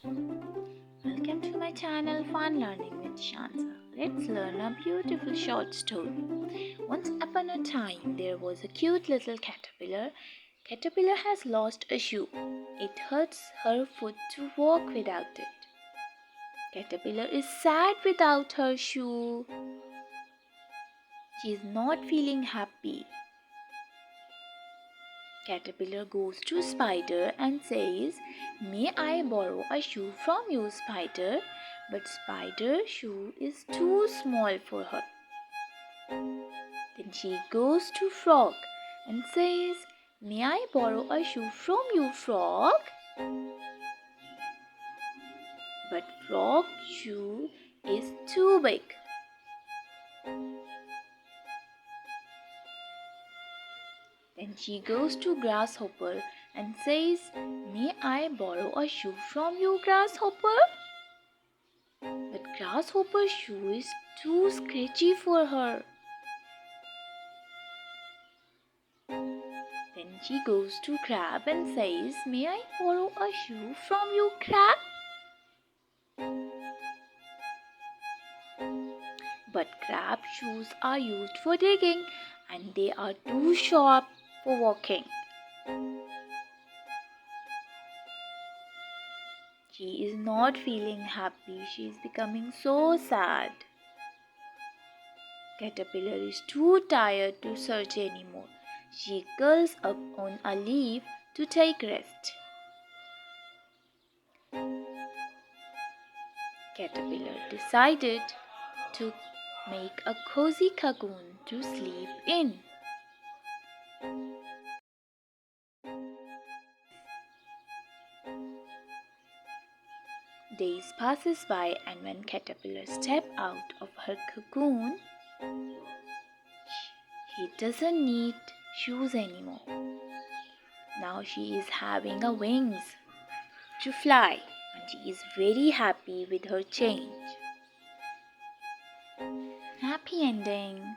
Welcome to my channel Fun Learning with Shansa. Let's learn a beautiful short story. Once upon a time there was a cute little caterpillar. Caterpillar has lost a shoe. It hurts her foot to walk without it. Caterpillar is sad without her shoe. She is not feeling happy. Caterpillar goes to Spider and says, "May I borrow a shoe from you, Spider?" But Spider's shoe is too small for her. Then she goes to Frog and says, "May I borrow a shoe from you, Frog?" But Frog's shoe is too big. Then she goes to Grasshopper and says, "May I borrow a shoe from you, Grasshopper?" But Grasshopper's shoe is too scratchy for her. Then she goes to Crab and says, "May I borrow a shoe from you, Crab?" But Crab's shoes are used for digging and they are too sharp for walking. She is not feeling happy. She is becoming so sad. Caterpillar is too tired to search anymore. She curls up on a leaf to take rest. Caterpillar decided to make a cozy cocoon to sleep in. Days passes by, and when Caterpillar steps out of her cocoon, she doesn't need shoes anymore. Now she is having a wings to fly, and she is very happy with her change. Happy ending.